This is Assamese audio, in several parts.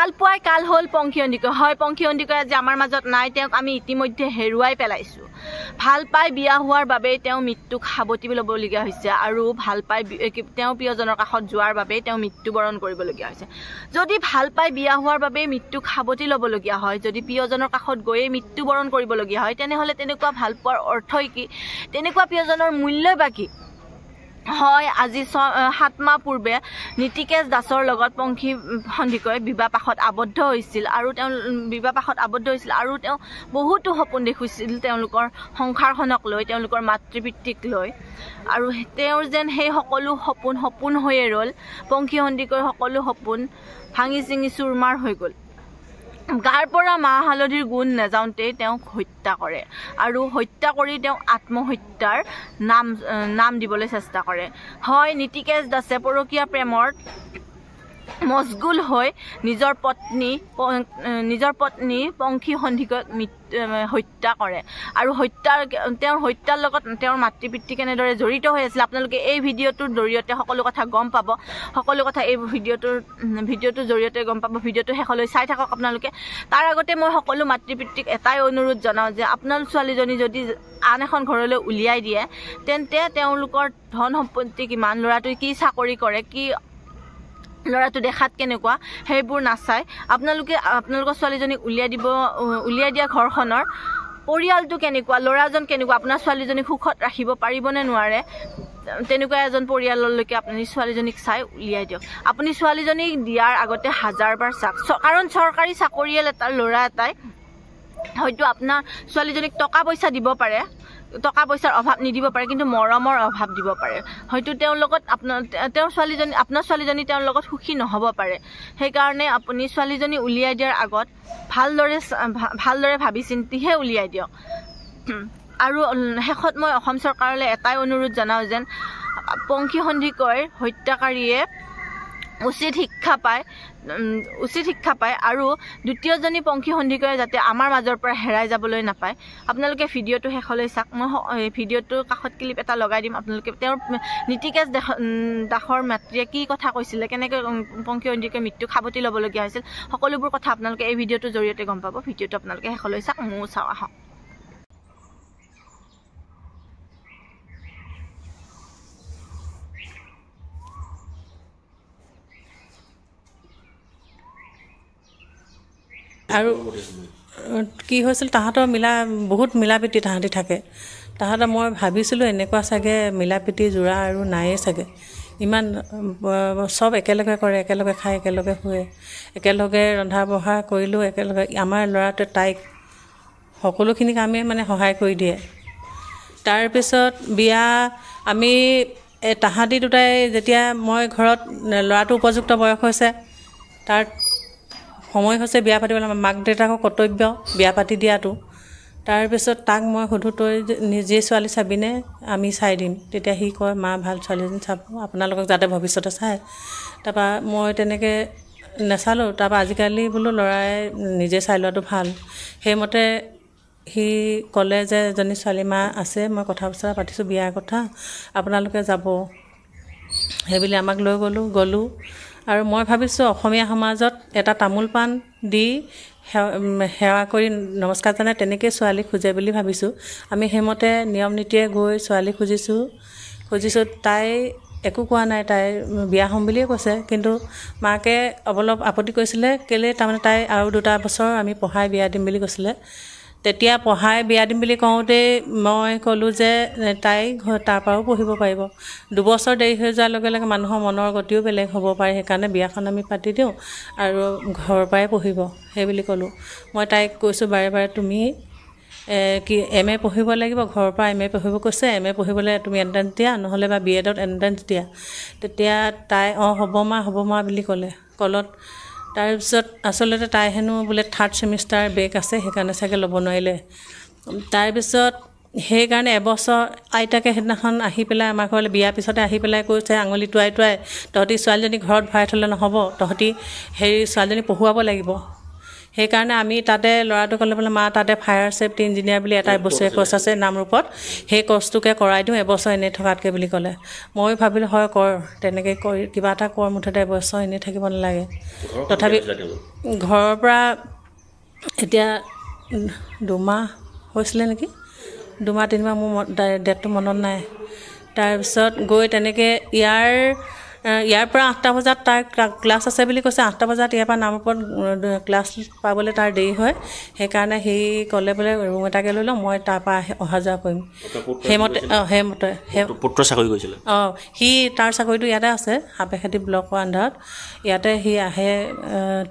ভাল পোৱাই কাল হ'ল পংখী সন্দিকৈ হয় পংখী সন্দিকৈ আজি আমাৰ মাজত নাই তেওঁক আমি ইতিমধ্যে হেৰুৱাই পেলাইছোঁ ভাল পাই বিয়া হোৱাৰ বাবে তেওঁ মৃত্যুক সাৱটি ল'বলগীয়া হৈছে আৰু ভাল পাই তেওঁ প্ৰিয়জনৰ কাষত যোৱাৰ বাবে তেওঁ মৃত্যুবৰণ কৰিবলগীয়া হৈছে যদি ভাল পাই বিয়া হোৱাৰ বাবে মৃত্যুক সাৱটি ল'বলগীয়া হয় যদি প্ৰিয়জনৰ কাষত গৈয়ে মৃত্যুবৰণ কৰিবলগীয়া হয় তেনেহ'লে তেনেকুৱা ভাল পোৱাৰ অৰ্থই কি তেনেকুৱা প্ৰিয়জনৰ মূল্যই বা কি হয় আজি 7 মাহ পূৰ্বে নীতিকেশ দাসৰ লগত পংখী সন্দিকৈ বিবাহপাশত আবদ্ধ হৈছিল আৰু তেওঁ বিবাহপাশত আবদ্ধ হৈছিল আৰু তেওঁ বহুতো সপোন দেখুৱাইছিল তেওঁলোকৰ সংসাৰখনক লৈ তেওঁলোকৰ মাতৃপিতৃক লৈ আৰু তেওঁৰ যেন সেই সকলো সপোন হৈয়ে ৰ'ল পংখী সন্দিকৈ সকলো সপোন ভাঙি চিঙি চুৰমাৰ হৈ গ'ল গাৰ পৰা মাহ হালধিৰ গুণ নাযাওঁতেই তেওঁক হত্যা কৰে আৰু হত্যা কৰি তেওঁ আত্মহত্যাৰ নাম দিবলৈ চেষ্টা কৰে হয় নীতিকেশ দাসে পৰকীয়া প্ৰেমৰ মজগুল হৈ নিজৰ পত্নী পংখী সন্দিকৈক হত্যা কৰে আৰু তেওঁৰ হত্যাৰ লগত তেওঁৰ মাতৃপিতৃ কেনেদৰে জড়িত হৈ আছিল আপোনালোকে এই ভিডিঅ'টোৰ জৰিয়তে সকলো কথা গম পাব সকলো কথা এই ভিডিঅ'টোৰ জৰিয়তে গম পাব ভিডিঅ'টো শেষলৈ চাই থাকক আপোনালোকে তাৰ আগতে মই সকলো মাতৃপিতৃক এটাই অনুৰোধ জনাওঁ যে আপোনাৰ ছোৱালীজনী যদি আন এখন ঘৰলৈ উলিয়াই দিয়ে তেন্তে তেওঁলোকৰ ধন সম্পত্তি কিমান ল'ৰাটোৱে কি চাকৰি কৰে কি ল'ৰাটো দেখাত কেনেকুৱা সেইবোৰ নাচাই আপোনালোকৰ ছোৱালীজনীক উলিয়াই দিয়া ঘৰখনৰ পৰিয়ালটো কেনেকুৱা ল'ৰাজন কেনেকুৱা আপোনাৰ ছোৱালীজনীক সুখত ৰাখিব পাৰিবনে নোৱাৰে তেনেকুৱা এজন পৰিয়াললৈকে আপুনি ছোৱালীজনীক চাই উলিয়াই দিয়ক আপুনি ছোৱালীজনীক দিয়াৰ আগতে 1000বাৰ চাওক কাৰণ চৰকাৰী চাকৰিয়াল এটা ল'ৰা এটাই হয়তো আপোনাৰ ছোৱালীজনীক টকা পইচা দিব পাৰে টকা পইচাৰ অভাৱ নিদিব পাৰে কিন্তু মৰমৰ অভাৱ দিব পাৰে হয়তো তেওঁৰ লগত আপোনাৰ ছোৱালীজনী তেওঁৰ লগত সুখী নহ'ব পাৰে সেইকাৰণে আপুনি ছোৱালীজনী উলিয়াই দিয়াৰ আগত ভালদৰে ভাবি চিন্তিহে উলিয়াই দিয়ক আৰু শেষত মই অসম চৰকাৰলৈ এটাই অনুৰোধ জনাওঁ যেন পংখী সন্দিকৈৰ হত্যাকাৰীয়ে উচিত শিক্ষা পায় আৰু দ্বিতীয়জনী পংখী সন্দিকৈ যাতে আমাৰ মাজৰ পৰা হেৰাই যাবলৈ নাপায় আপোনালোকে ভিডিঅ'টো শেষলৈ চাওক মই ভিডিঅ'টোৰ কাষত ক্লিপ এটা লগাই দিম আপোনালোকে তেওঁৰ নীতিকেশ দাসৰ মাতৃয়ে কি কথা কৈছিলে কেনেকৈ পংখী সন্দিকৈ মৃত্যুক সাৱটি ল'বলগীয়া হৈছিল সকলোবোৰ কথা আপোনালোকে এই ভিডিঅ'টোৰ জৰিয়তে গম পাব ভিডিঅ'টো আপোনালোকে শেষলৈ চাওক ময়ো চাওঁ আহক আৰু কি হৈছিল তাহাঁতৰ বহুত মিলাপ্ৰীতি তাহাঁতি থাকে তাহাঁতৰ মই ভাবিছিলোঁ এনেকুৱা চাগে মিলাপ্ৰীতি জোৰা আৰু নায়েই চাগে ইমান চব একেলগে কৰে একেলগে খায় একেলগে শুৱে একেলগে ৰন্ধা বঢ়া কৰিলেও একেলগে আমাৰ ল'ৰাটোৱে তাইক সকলোখিনি কামেই মানে সহায় কৰি দিয়ে তাৰপিছত বিয়া আমি তাহাঁতি দুটাই যেতিয়া মই ঘৰত ল'ৰাটো উপযুক্ত বয়স হৈছে তাৰ সময় হৈছে বিয়া পাতিবলৈ মাক দেউতাকৰ কৰ্তব্য বিয়া পাতি দিয়াটো তাৰপিছত তাক মই সুধোঁ তই নিজে ছোৱালী চাবিনে আমি চাই দিম তেতিয়া সি কয় মা ভাল ছোৱালীজনী চাব আপোনালোকক যাতে ভৱিষ্যতে চায় তাৰপৰা মই তেনেকৈ নাচালোঁ তাৰপৰা আজিকালি বোলো ল'ৰাই নিজে চাই লোৱাটো ভাল সেইমতে সি ক'লে যে এজনী ছোৱালী মা আছে মই কথা বতৰা পাতিছোঁ বিয়াৰ কথা আপোনালোকে যাব সেইবুলি আমাক লৈ গ'লোঁ আৰু মই ভাবিছোঁ অসমীয়া সমাজত এটা তামোল পাণ দি সেৱা কৰি নমস্কাৰ জনাই তেনেকৈ ছোৱালী খোজে বুলি ভাবিছোঁ আমি সেইমতে নিয়ম নীতিৰে গৈ ছোৱালী খুজিছোঁ তাই একো কোৱা নাই তাই বিয়া হ'ম বুলিয়ে কৈছে কিন্তু মাকে অলপ আপত্তি কৰিছিলে কেলৈ তাৰমানে তাই আৰু 2 বছৰ আমি পঢ়াই বিয়া দিম বুলি কৈছিলে তেতিয়া পঢ়াই বিয়া দিম বুলি কওঁতে মই ক'লোঁ যে তাই তাৰ পৰাও পঢ়িব পাৰিব 2 বছৰ দেৰি হৈ যোৱাৰ লগে লগে মানুহৰ মনৰ গতিও বেলেগ হ'ব পাৰে সেইকাৰণে বিয়াখন আমি পাতি দিওঁ আৰু ঘৰৰ পৰাই পঢ়িব সেই বুলি ক'লোঁ মই তাইক কৈছোঁ বাৰে তুমি কি MA পঢ়িব লাগিব ঘৰৰ পৰা MA পঢ়িব কৈছে MA পঢ়িবলৈ তুমি এণ্ট্ৰেঞ্চ দিয়া নহ'লে বা BEdত এণ্ট্ৰেঞ্চ দিয়া তেতিয়া তাই হ'ব মা বুলি ক'লত তাৰপিছত আচলতে তাই হেনো বোলে 3rd ছেমিষ্টাৰ বেক আছে সেইকাৰণে চাগে ল'ব নোৱাৰিলে তাৰপিছত সেইকাৰণে এবছৰ আইতাকে সেইদিনাখন আহি পেলাই আমাৰ ঘৰলৈ বিয়াৰ পিছতে আহি পেলাই কৈছে আঙুলি টুৱাই তহঁতি ছোৱালীজনী ঘৰত ভৰাই থ'লে নহ'ব তহঁতি ছোৱালীজনী পঢ়ুৱাব লাগিব সেইকাৰণে আমি তাতে ল'ৰাটো ক'লে বোলে মা তাতে ফায়াৰ ছেফটি ইঞ্জিনিয়াৰ বুলি এটা এবছৰীয়া কোৰ্চ আছে নামৰূপত, সেই কোৰ্চটোকে কৰাই দিওঁ এবছৰ এনেই থকাতকৈ বুলি ক'লে। মই ভাবিলোঁ হয় কৰ, তেনেকৈ কৰি কিবা এটা কৰ, মুঠতে এবছৰ এনেই থাকিব নালাগে। তথাপি ঘৰৰ পৰা এতিয়া 2 মাহ হৈছিলে নেকি, 2 মাহ 3 মাহ, মোৰ ডেটটো মনত নাই। তাৰপিছত গৈ তেনেকৈ ইয়াৰ পৰা 8টা বজাত তাৰ ক্লাছ আছে বুলি কৈছে। 8টা বজাত ইয়াৰ পৰা নামৰূপত ক্লাছ পাবলৈ তাৰ দেৰি হয়, সেইকাৰণে সি ক'লে বোলে ৰুম এটাকে লৈ লওঁ, মই তাৰপৰা অহা যোৱা কৰিম। সেইমতে পুত্ৰ চাকৰি কৰিছিলে। সি তাৰ চাকৰিটো ইয়াতে আছে, সাপেখাতি ব্লকৰ আণ্ডাৰত। ইয়াতে সি আহে,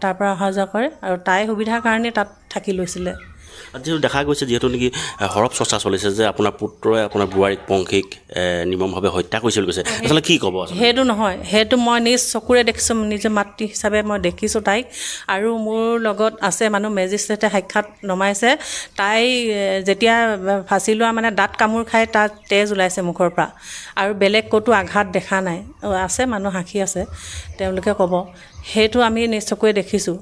তাৰপৰা অহা যোৱা কৰে, আৰু তাইৰ সুবিধাৰ কাৰণে তাত থাকি লৈছিলে। যিহেতু দেখা গৈছে, যিহেতু নেকি সৰব চৰ্চা চলিছে যে আপোনাৰ পুত্ৰই আপোনাৰ বোৱাৰীক পংখীক নিৰ্মমভাৱে হত্যা কৰিছিল কৈছে, আচলতে কি ক'ব? সেইটো নহয়, সেইটো মই নিজ চকুৰে দেখিছোঁ, নিজৰ মাতৃ হিচাপে মই দেখিছোঁ তাইক। আৰু মোৰ লগত আছে মানুহ, মেজিষ্ট্ৰেটে সাক্ষাৎ নমাইছে। তাই যেতিয়া ফাঁচি লোৱা মানে দাঁত কামোৰ খাই তাত তেজ ওলাইছে মুখৰ পৰা, আৰু বেলেগ ক'তো আঘাত দেখা নাই। আছে মানুহ সাক্ষী আছে, তেওঁলোকে ক'ব। সেইটো আমি নিজ চকুৰে দেখিছোঁ।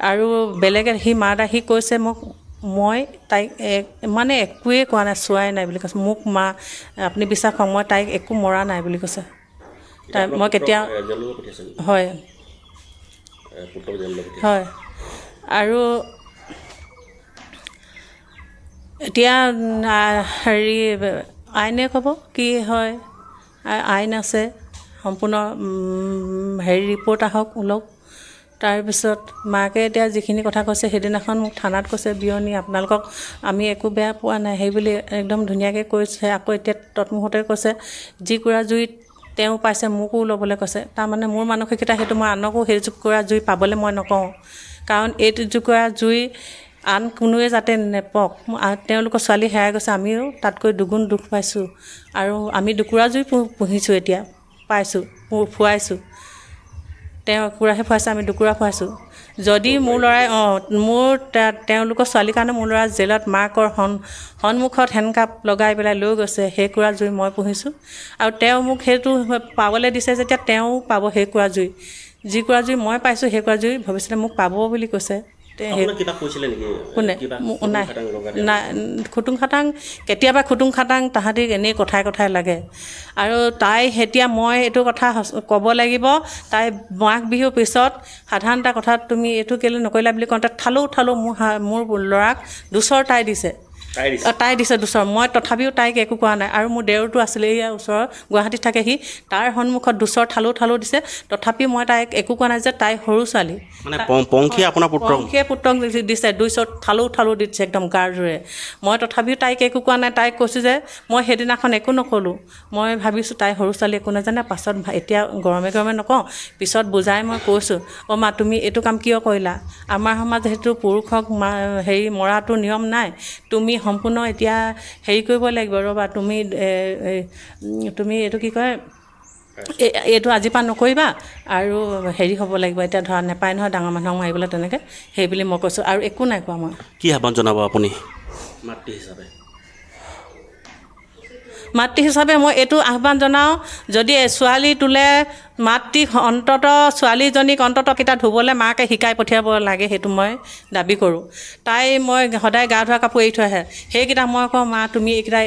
আৰু বেলেগে সি কৈছে মোক, মই তাইক মানে একোৱেই কোৱা নাই, চোৱাই নাই বুলি কৈছে মোক। মা আপুনি বিশ্বাস কৰক, মই তাইক একো মৰা নাই বুলি কৈছে। তাই মই কেতিয়া হয় হয়। আৰু এতিয়া আইনে ক'ব কি হয়, আইন আছে সম্পূৰ্ণ। ৰিপৰ্ট আহক, ওলক। তাৰপিছত মাকে এতিয়া যিখিনি কথা কৈছে, সেইদিনাখন মোক থানাত কৈছে, বিয়নী আপোনালোকক আমি একো বেয়া পোৱা নাই, সেই বুলি একদম ধুনীয়াকৈ কৈছে। আকৌ এতিয়া তৎমুহূৰ্তে কৈছে যিকুৰা জুই তেওঁ পাইছে মোকো ল'বলৈ কৈছে। তাৰমানে মোৰ মানসিকতা সেইটো, মই আনকো সেই জুইকুৰা জুই পাবলৈ মই নকওঁ, কাৰণ এইটো জুইকুৰা জুই আন কোনোৱে যাতে নেপক। তেওঁলোকৰ ছোৱালী হেৰাই গৈছে, আমিও তাতকৈ দুগুণ দুখ পাইছোঁ। আৰু আমি দুকুৰা জুই পুহিছোঁ, এতিয়া পাইছোঁ, ফুৱাইছোঁ। তেওঁ একুৰাহে ফুৱাইছে, আমি দুকুৰা ফুৱাইছোঁ। যদি মোৰ ল'ৰাই তেওঁলোকৰ ছোৱালীৰ কাৰণে মোৰ ল'ৰা জেলত মাকৰ সন্মুখত হেণ্ডকাপ লগাই পেলাই লৈ গৈছে, সেই কুৰা জুই মই পুহিছোঁ। আৰু তেওঁ মোক সেইটো পাবলৈ দিছে যেতিয়া তেওঁ পাব সেই কুৰা জুই। যি কুৰা জুই মই পাইছোঁ, সেই কুৰা জুই ভৱিষ্যতে মোক পাব বুলি কৈছে। কোনে? নাই, খুটুং খাটাং কেতিয়াবা খুটুং খাটাং তাহাঁতি এনেই কথাই কথাই লাগে। আৰু তাই এতিয়া মই এইটো কথা ক'ব লাগিব, তাই মাঘ বিহুৰ পিছত সাধাৰণ এটা কথাত তুমি এইটো কেলৈ নকৰিলা বুলি কওঁতে ঠালো মোৰ ল'ৰাক দুচৰ তাই দিছে। তাই দিছে দুচৰ। মই তথাপিও তাইক একো কোৱা নাই। আৰু মোৰ দেউৰটো আছিলে, এয়া ওচৰৰ গুৱাহাটীত থাকে সি, তাৰ সন্মুখত দুচৰ ঠালো দিছে। তথাপিও মই তাইক একো কোৱা নাই যে তাই সৰু ছোৱালী। পংখীয়ে পুত্ৰক দিছে, দুচৰ ঠালো দিছে একদম গাৰ জোৰে। মই তথাপিও তাইক একো কোৱা নাই। তাইক কৈছোঁ যে মই সেইদিনাখন একো নক'লোঁ, মই ভাবিছোঁ তাই সৰু ছোৱালী একো নাজানে, পাছত এতিয়া গৰমে নকওঁ, পিছত বুজাই মই কৈছোঁ, মা তুমি এইটো কাম কিয় কৰিলা? আমাৰ সমাজত সেইটো পুৰুষক মৰাটো নিয়ম নাই, তুমি সম্পূৰ্ণ এতিয়া কৰিব লাগিব। ৰ'বা তুমি এইটো কি কয়, এইটো আজিৰ পৰা নকৰিবা, আৰু হ'ব লাগিব। এতিয়া ধৰা নেপায় নহয় ডাঙৰ মানুহক মাৰিবলৈ তেনেকৈ, সেই বুলি মই কৈছোঁ। আৰু একো নাই কোৱা। মই কি আহ্বান জনাব আপুনি মাতৃ হিচাপে? মাতৃ হিচাপে মই এইটো আহ্বান জনাওঁ, যদি ছোৱালী তোলে, ছোৱালীজনীক কেইটা ধুবলৈ মাকে শিকাই পঠিয়াব লাগে, সেইটো মই দাবী কৰোঁ। মই সদায় গা ধোৱা কাপোৰ এৰি থৈ আহে, সেইকেইটা মই কওঁ মা তুমি এইকেইটা